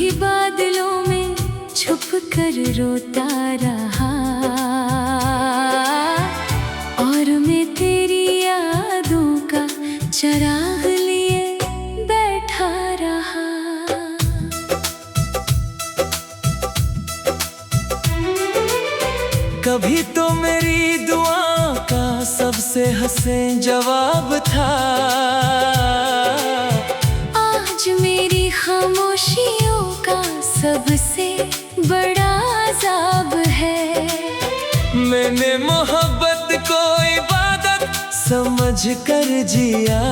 भी बादलों में छुप कर रोता रहा, और मैं तेरी यादों का चराग लिए बैठा रहा। कभी तो मेरी दुआ का सबसे हसीन जवाब था, आज मेरी खामोशियों का सबसे बड़ा अज़ाब है। मैंने मोहब्बत को इबादत समझ कर जिया,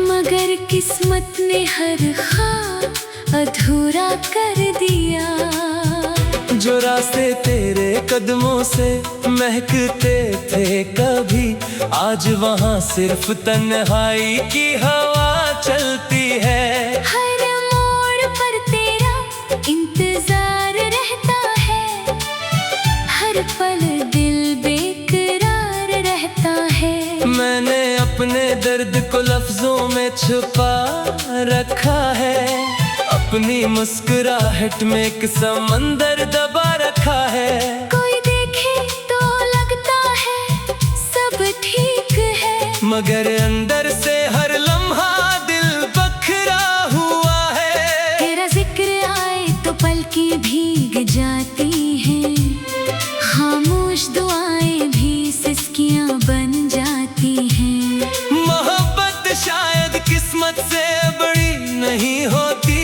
मगर किस्मत ने हर ख्वाब अधूरा कर दिया। जो रास्ते तेरे कदमों से महकते थे कभी, आज वहाँ सिर्फ तन्हाई की हवा चलती है। हर मोड़ पर तेरा इंतजार रहता है, हर पल दिल बेकरार रहता है। मैंने अपने दर्द को लफ्जों में छुपा रखा है, अपनी मुस्कुराहट में एक समंदर दबा रखा है। कोई देखे तो लगता है सब ठीक है, मगर अंदर से हर लम्हा दिल बखरा हुआ है। तेरा जिक्र आए तो पलकें भीग जाती हैं, खामोश दुआएं भी सिसकियां बन जाती हैं। मोहब्बत शायद किस्मत से बड़ी नहीं होती,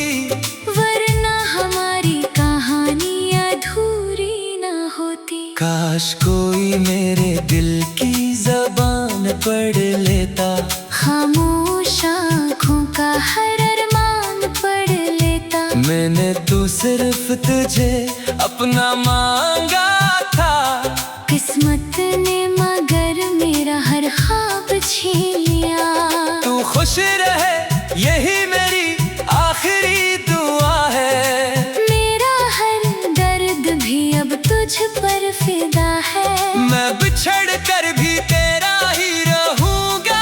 वरना हमारी कहानी अधूरी ना होती। काश कोई मेरे दिल की ज़बान पढ़ लेता, खामोश आँखों का हर अरमान पढ़ लेता। मैंने तो सिर्फ तुझे अपना मांगा था, किस्मत ने मगर मेरा हर ख्वाब छीन लिया। तू खुश रहे यही मेरी आखिरी दुआ है। मेरा हर दर्द भी अब तुझ पर फिदा है, मैं बिछड़ कर भी तेरा ही रहूंगा,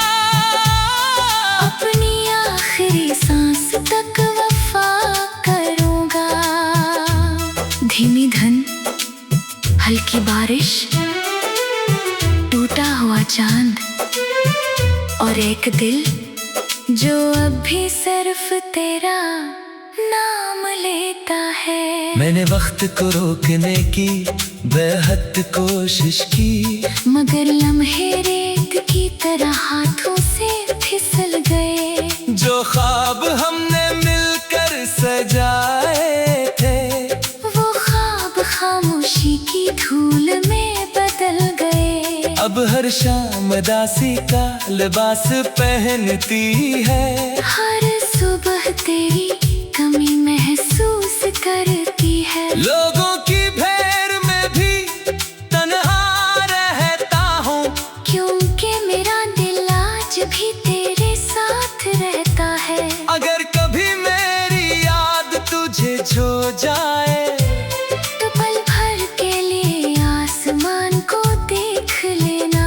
अपनी आखिरी सांस तक वफा करूंगा। धीमी धन, हल्की बारिश, टूटा हुआ चांद, और एक दिल जो अब भी सिर्फ तेरा नाम लेता है। मैंने वक्त को रोकने की बेहद कोशिश की, मगर लम्हे रेत की तरह हाथों से फिसल गए। जो ख्वाब हमने मिलकर सजाए थे, वो ख्वाब खामोशी की धूल में बदल गए। अब हर शाम उदासी का लिबास पहनती है, हर सुबह तेरी कमी महसूस करती है। लोगों की भीड़ में भी तन्हा रहता हूँ, क्योंकि मेरा दिल आज भी तेरे साथ रहता है। अगर कभी मेरी याद तुझे छू जाए, तो पल भर के लिए आसमान को देख लेना।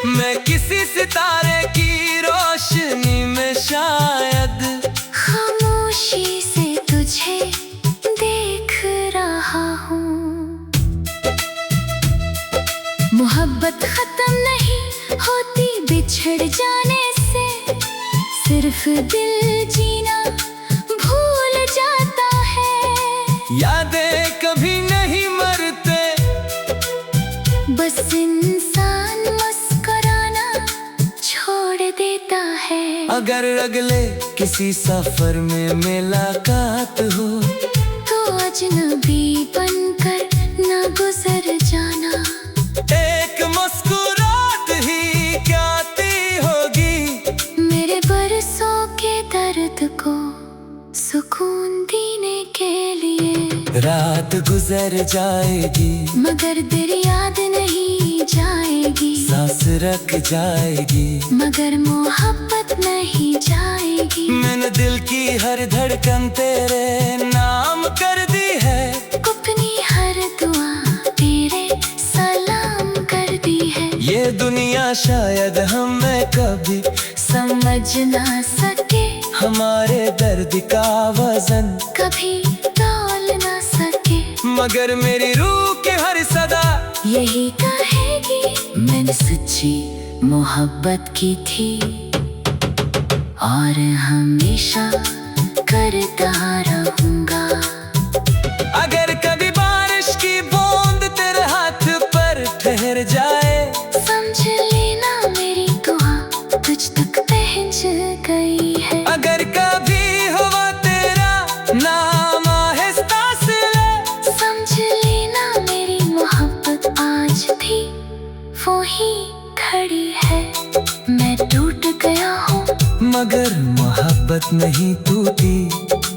मैं किसी सितारे की रोशनी में शायद खामोशी से तुझे देख रहा हूँ। मोहब्बत खत्म नहीं होती बिछड़ जाने से, सिर्फ दिल जीना भूल जाता है। यादें कभी नहीं मरते, बस इंसान मुस्कुराना छोड़ देता है। अगर अगले किसी सफर में मुलाकात हो, तो अजनबी बनकर न गुजर जाना। एक मुस्कुराहट ही क्या थी होगी, मेरे बरसों के दर्द को सुकून देने के लिए। रात गुजर जाएगी मगर दिल याद नहीं जाएगी, सांस रख जाएगी मगर मोहब्बत नहीं जाएगी। मैंने दिल की हर धड़कन तेरे नाम कर दी है, अपनी हर दुआ तेरे सलाम कर दी है। ये दुनिया शायद हमें कभी समझ ना सके हमारे दर्द का वजन कभी तौल ना सके, मगर मेरी रूह की हर सदा यही कहेगी मैंने सच्ची मोहब्बत की थी और हमेशा करता रहूंगा। अगर कभी बारिश की बूंद तेरे हाथ पर ठहर जाए, समझ लेना मेरी दुआ तुझ तक पहुंच गई है। अगर कभी हवा तेरा नाम आहिस्ता से ले, समझ लेना मेरी मोहब्बत आज भी वो ही खड़ी है। मैं टूट गया हूँ मगर मोहब्बत नहीं टूटी,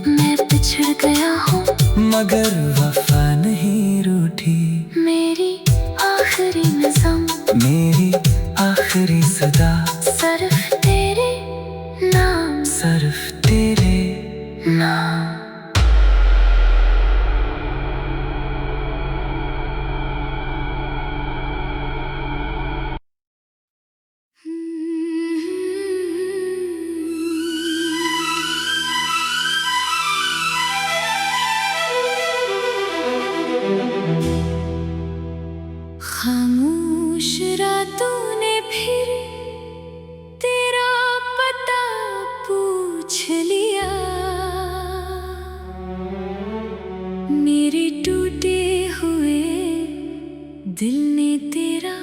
मैं बिछड़ गया हूँ मगर वफा नहीं रूठी। मेरी आखिरी नज़म, मेरी आखिरी सदा सिर्फ तेरे नाम, सिर्फ तेरे नाम। खामोश रातों ने फिर तेरा पता पूछ लिया, मेरे टूटे हुए दिल ने तेरा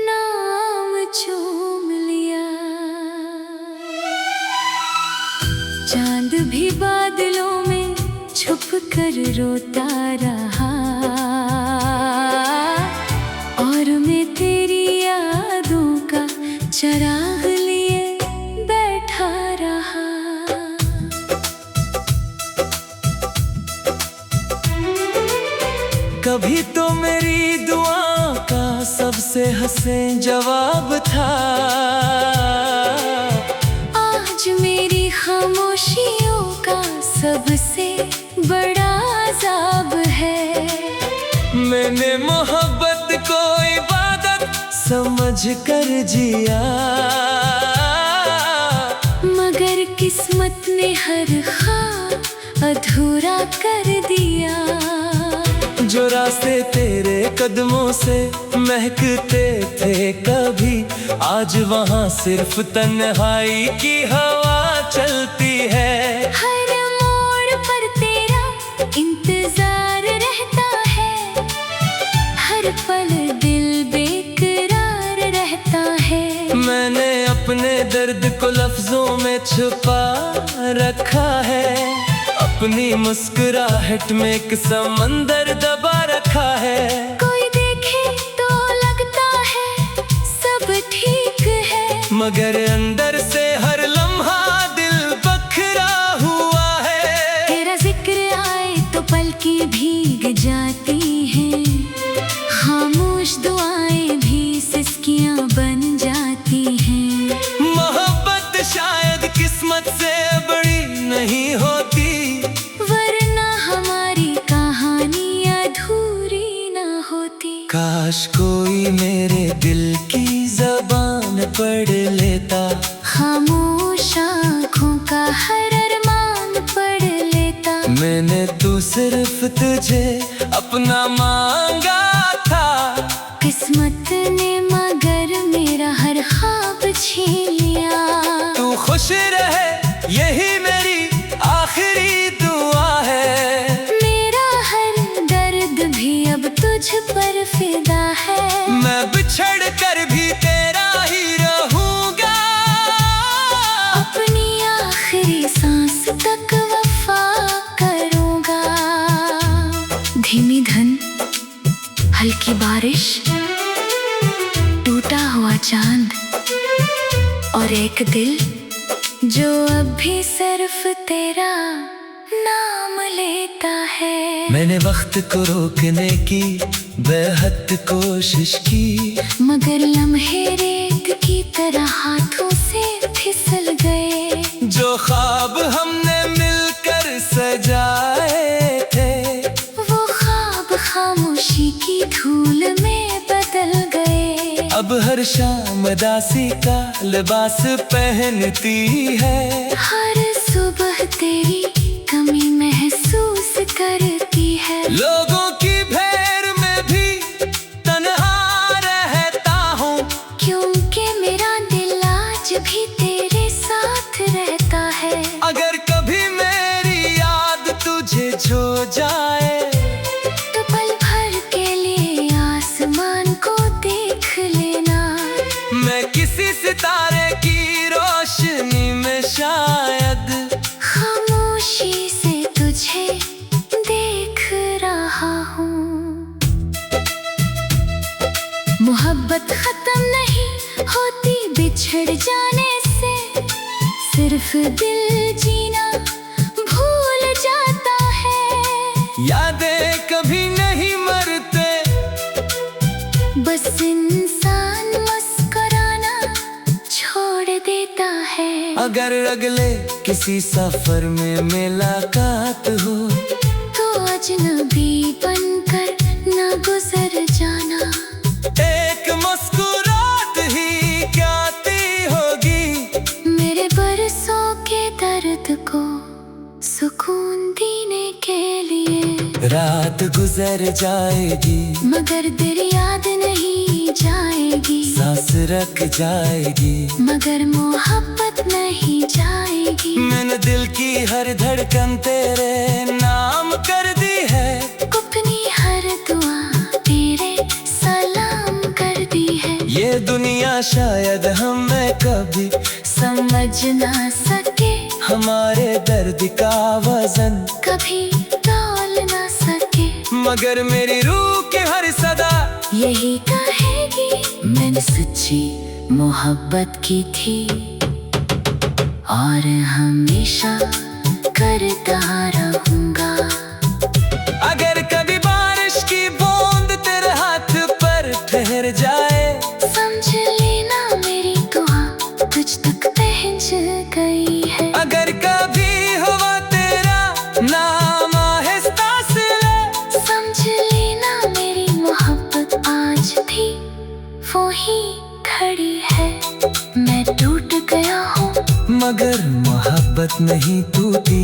नाम चूम लिया। चांद भी बादलों में छुप कर रोता रहा और मैं तेरी यादों का चराग लिए बैठा रहा। कभी तो मेरी दुआ का सबसे हसीन जवाब था, आज मेरी खामोशियों का सबसे बड़ा अज़ाब है। मैंने मोहब्बत को इबादत समझ कर जिया, मगर किस्मत ने हर ख्वाब अधूरा कर दिया। जो रास्ते तेरे कदमों से महकते थे कभी, आज वहाँ सिर्फ तन्हाई की हवा चलती है। हर मोड़ पर तेरा इंतजार रहता है, हर पल दिल बेकरार रहता है। मैंने अपने दर्द को लफ्जों में छुपा रखा है, अपनी मुस्कुराहट में एक समंदर दबा रखा है। कोई देखे तो लगता है सब ठीक है, मगर अंदर से हर लम्हा दिल बखरा हुआ है। तेरा जिक्र आए तो पलकें भीग जाती हैं, खामोश दुआएं भी सिसकियां बन जाती हैं। मोहब्बत शायद किस्मत से बड़ी नहीं होती, वरना हमारी कहानी अधूरी ना होती। काश कोई मेरे दिल की ज़बान पढ़ लेता, खामोश आँखों का हर अरमान पढ़ लेता। मैंने तो सिर्फ तुझे अपना मांगा था, किस्मत ने मगर मेरा हर ख्वाब छीन लिया। तू खुश रहे यही मेरी आखिरी दुआ है। मेरा हर दर्द भी अब तुझ पर फिदा है, मैं बिछड़ कर भी तेरा ही रहूंगा, अपनी आखिरी सांस तक वफा करूंगा। धीमी धन, हल्की बारिश, टूटा हुआ चांद और एक दिल जो अब भी सिर्फ तेरा नाम लेता है। मैंने वक्त को रोकने की बेहद कोशिश की, मगर लम्हे रेत की तरह हाथों से फिसल गए। जो ख्वाब हमने मिलकर सजाए थे, वो ख्वाब खामोशी की धूल में बदल गए। अब हर हर शाम दासी का लिबास पहनती है। हर सुबह तेरी कमी महसूस करती है। लोगों की भीड़ में भी तन्हा रहता हूँ, क्योंकि मेरा दिल आज भी तेरे साथ रहता है। अगर कभी मेरी याद तुझे छू जाए तो पल भर के लिए आसमान को देख लेना। मैं किसी सितारे की रोशनी में शायद खामोशी से तुझे देख रहा हूँ। मोहब्बत खत्म नहीं होती बिछड़ जाने से, सिर्फ दिल जीना भूल जाता है। यादें कभी नहीं मरते, बस इंसान मुस्कुराना छोड़ देता है। अगर अगले किसी सफर में मुलाकात हो तो अजनबी बनकर ना गुजर जाना। एक मुस्कुराहट ही क्याती होगी मेरे बरसों के दर्द को सुकून देने के लिए। रात गुजर जाएगी मगर दिल याद नहीं जाएगी। सांस रख जाएगी मगर मोहब्बत नहीं जाएगी। मैंने दिल की हर धड़कन तेरे नाम कर दी है। अपनी हर दुआ तेरे सलाम कर दी है। ये दुनिया शायद हमें कभी समझ ना सके, हमारे दर्द का वजन कभी तौल ना सके। मगर मेरी रूह की हर सदा यही कहेगी मैंने सच्ची मोहब्बत की थी और हमेशा करता रहूंगा। अगर कभी बारिश की बूंद तेरे हाथ पर ठहर जाए समझ लेना मेरी दुआ तुझ तक पहुंच गई है। अगर कभी हवा तेरा नाम आहिस्ता से ले समझ लेना मेरी मोहब्बत आज भी वो ही खड़ी है। मैं टूट गया हूँ मगर मोहब्बत नहीं टूटी,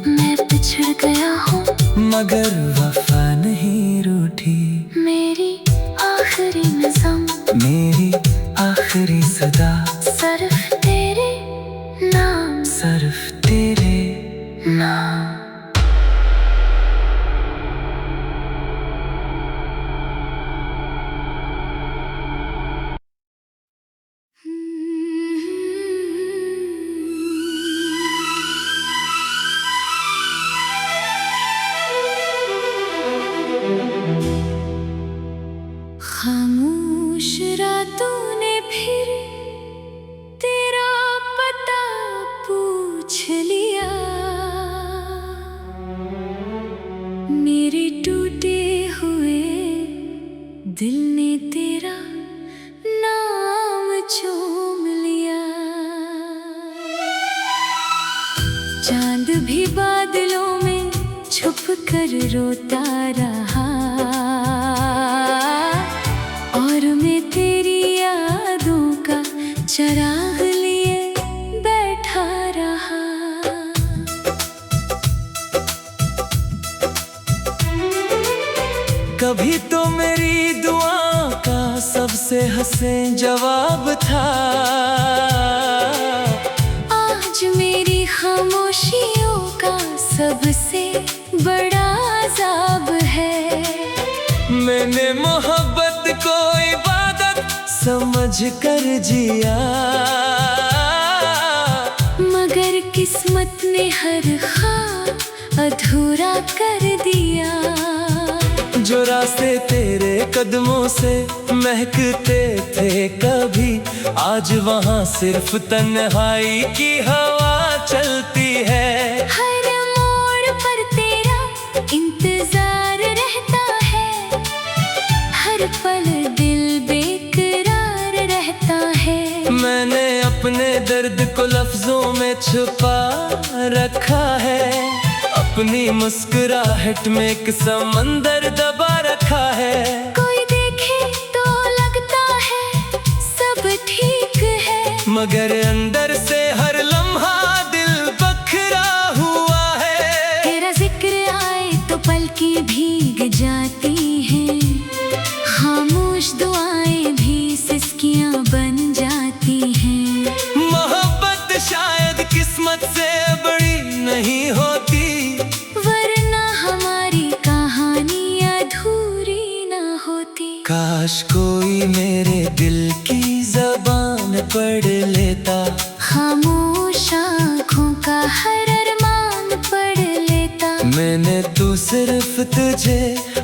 मैं बिछड़ गया हूँ मगर वफा नहीं रूठी। मेरी आखिरी नज़म, मेरी आखिरी सदा सिर्फ तेरे नाम, सिर्फ तेरे नाम। खामोश रातों ने फिर तेरा पता पूछ लिया। मेरे टूटे हुए दिल ने तेरा नाम चूम लिया। चांद भी बादलों में छुप कर रोता रहा और मैं तेरी यादों का चराग लिए बैठा रहा। कभी तो मेरी दुआ का सबसे हसीन जवाब था, आज मेरी खामोशियों का सबसे बड़ा अज़ाब है। मैंने मोहब्बत को इबादत समझ कर जिया, मगर किस्मत ने हर ख्वाब अधूरा कर दिया। जो रास्ते तेरे कदमों से महकते थे कभी, आज वहाँ सिर्फ तन्हाई की हवा चलती है। हर मोड़ पर तेरा इंतजार रहता है, हर पल दिल बेकरार रहता है। मैंने अपने दर्द को लफ्जों में छुपा रखा है, अपनी मुस्कुराहट में एक समंदर दबा रखा है। कोई देखे तो लगता है मगर अंदर से हर लम्हा दिल बखरा हुआ है। तेरा जिक्र आए तो पलकें भीग जाती हैं, खामोश दुआएं भी सिसकियां बन जाती हैं। मोहब्बत शायद किस्मत से बड़ी नहीं होती, वरना हमारी कहानी अधूरी न होती। काश कोई मेरे दिल की ज़बान पढ़ लेता, खामोश आँखों का हर अरमान पढ़ लेता। मैंने तो सिर्फ तुझे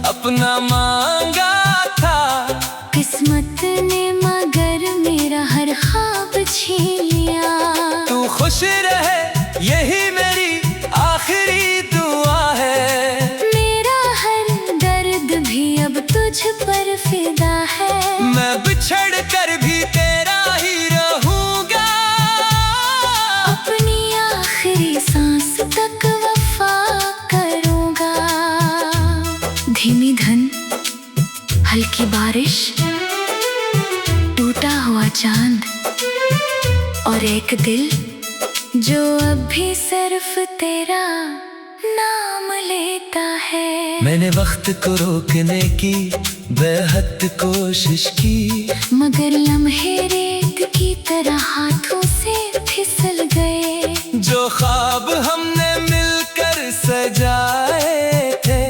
अपना मांगा था, किस्मत ने मगर मेरा हर ख्वाब छीन लिया। तू खुश रहे यही मेरी आखिरी दुआ है। मेरा हर दर्द भी अब तुझ पर फिदा है। मैं बिछड़ कर भी तेरा ही रहूंगा, अपनी आखिरी सांस तक वफा करूंगा। धीमी धन, हल्की बारिश, टूटा हुआ चांद और एक दिल जो अब भी सिर्फ तेरा नाम लेता है। मैंने वक्त को रोकने की बेहद कोशिश की, मगर लम्हे रेत की तरह हाथों से फिसल गए। जो ख्वाब हमने मिलकर सजाए थे,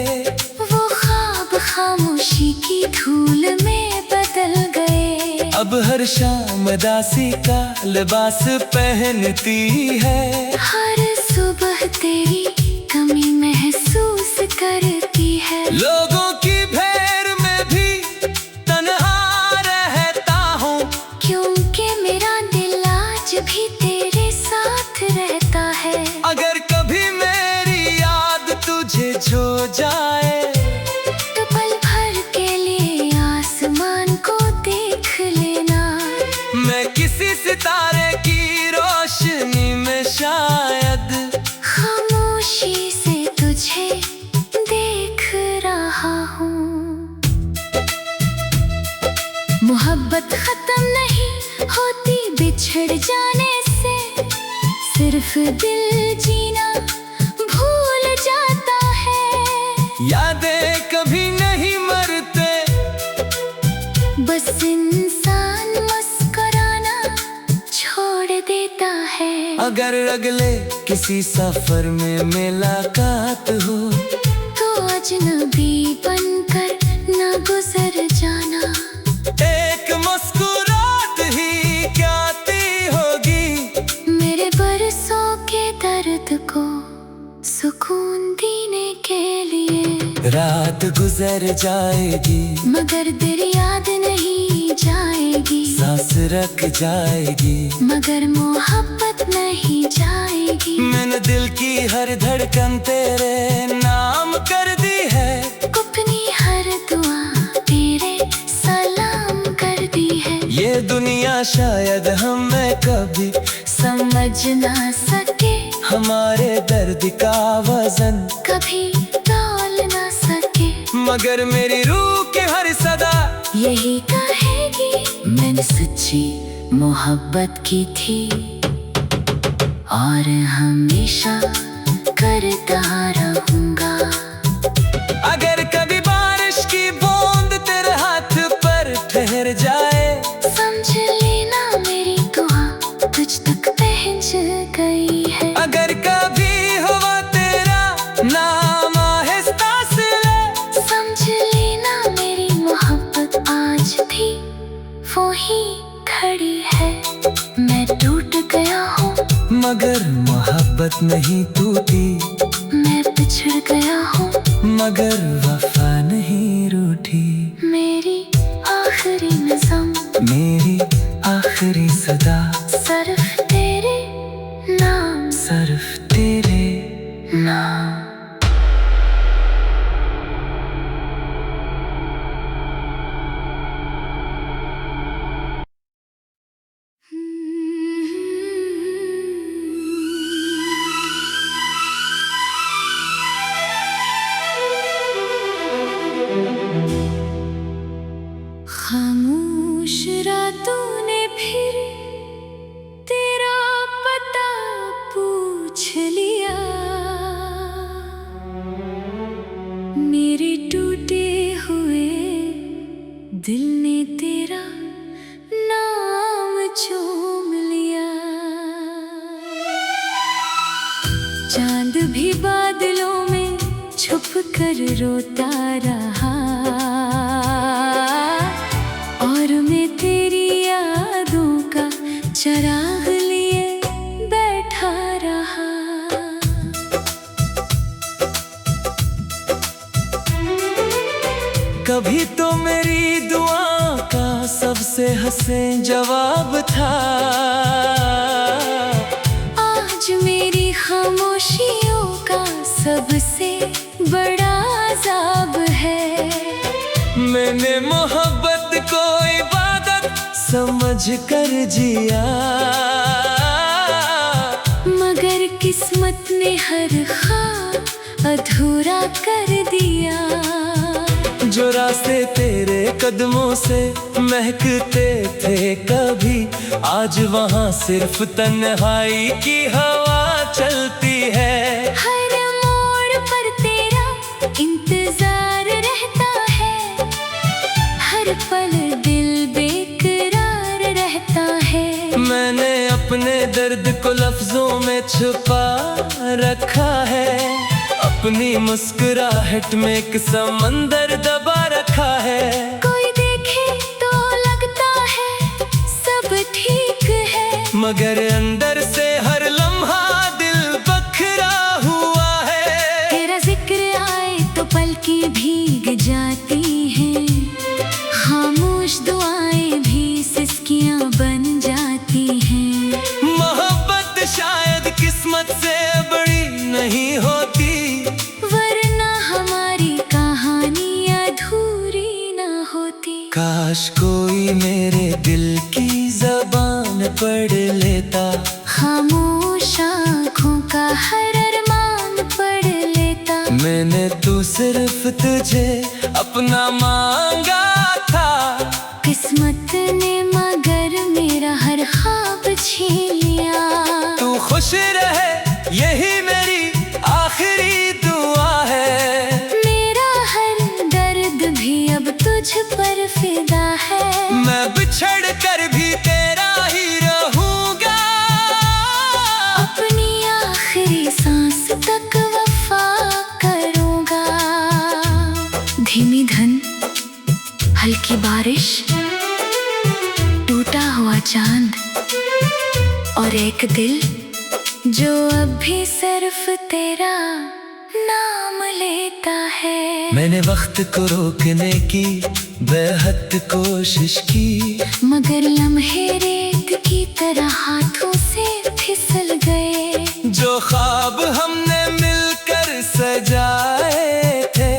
वो ख्वाब खामोशी की धूल में बदल गए। अब हर शाम उदासी का लिबास पहनती है। हर सुबह तेरी कमी महसूस करती है। लोगों की भीड़ में भी तन्हा रहता हूँ, क्योंकि मेरा दिल आज भी तेरे साथ रहता है। अगर कभी मेरी याद तुझे छू जाए, तो पल भर के लिए आसमान को देख लेना। मैं किसी सितारे की रोशनी में शायद खामोशी से तुझे देख रहा हूँ। मोहब्बत खत्म नहीं होती बिछड़ जाने से, सिर्फ दिल जीना भूल जाता है। यादें कभी नहीं मरते, बस इंसान मुस्कुराना छोड़ देता है। अगर अगले किसी सफर में मुलाकात हो, तो अजनबी बनकर न गुजर जाना। एक मुस्कुराहट ही क्या ती होगी, मेरे बरसों के दर्द को सुकून देने के लिए। रात गुजर जाएगी मगर दिल याद नहीं जाएगी। सांस रख जाएगी मगर मोहब्बत नहीं जाएगी। मैंने दिल की हर धड़कन तेरे नाम कर दी है, अपनी हर दुआ तेरे सलाम कर दी है। ये दुनिया शायद हमें कभी समझ ना सके, हमारे दर्द का वजन कभी तौल ना सके। मगर मेरी रूह की हर सदा यही कहेगी, मैंने सच्ची मोहब्बत की थी और हमेशा करता रहूंगा। अगर कभी बारिश की बूंद तेरे हाथ पर ठहर जाए, समझ लेना मेरी दुआ तुझ तक पहुंच गई है। अगर कभी हवा तेरा नाम आहिस्ता से ले, समझ लेना मेरी मोहब्बत आज भी वो ही खड़ी है। मैं टूट गया हूँ मगर मोहब्बत नहीं टूटी, मैं बिछड़ गया हूँ मगर वफा नहीं रूठी। मेरी आखिरी नज़म, मेरी आखिरी सदा सिर्फ तेरे नाम, सिर्फ तेरे नाम। खामोश रातों ने फिर भी बादलों में छुप कर रोता रहा, और मैं तेरी यादों का चराग लिए बैठा रहा। कभी तो मेरी दुआ का सबसे हसीन जवाब था, आज मेरी खामोशियों का सबसे बड़ा अज़ाब है। मैंने मोहब्बत को इबादत समझ कर जिया, मगर किस्मत ने हर ख्वाब अधूरा कर दिया। जो रास्ते तेरे कदमों से महकते थे कभी, आज वहाँ सिर्फ तन्हाई की हवा चलती है। हर मोड़ पर तेरा इंतजार रहता है, हर पल दिल बेकरार रहता है। मैंने अपने दर्द को लफ्जों में छुपा रखा है, अपनी मुस्कुराहट में एक समंदर दबा रखा है। कोई देखे तो लगता है सब ठीक है, मगर अंदर से हर लम्हा दिल बखरा हुआ है। तेरा जिक्र आए तो पलकें भीग जाती हैं, खामोश दुआएं भी सिसकियां बन जाती हैं। मोहब्बत शायद किस्मत से बड़ी नहीं होती, वरना हमारी कहानी अधूरी ना होती। काश कोई मेरे दिल की ज़बान पढ़ लेता, खामोश आँखों का हर अरमान पढ़ लेता। मैंने तो सिर्फ तुझे अपना मांगा था, किस्मत ने मगर मेरा हर ख्वाब छीन लिया। तू खुश रहे यही मेरी आखिरी दुआ है। मेरा हर दर्द भी अब तुझ पर फिदा है, मैं बिछड़ कर भी तेरा ही रहूंगा, अपनी आखिरी सांस तक वफा करूंगा। धीमी धन, हल्की बारिश, टूटा हुआ चांद, और एक दिल जो अब भी सिर्फ तेरा नाम लेता है। मैंने वक्त को रोकने की बेहद कोशिश की, मगर लम्हे रेत की तरह हाथों से फिसल गए। जो ख्वाब हमने मिलकर सजाए थे,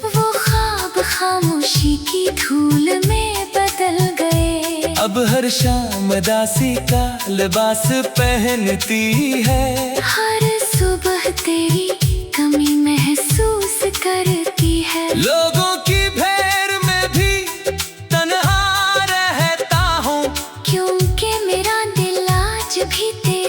वो ख्वाब खामोशी की धूल में बदल गए। अब हर शाम उदासी का लिबास पहनती है, हर सुबह तेरी कमी महसूस करती है। लोगों की भीड़ में भी तन्हा रहता हूँ, क्योंकि मेरा दिल आज भी तेरा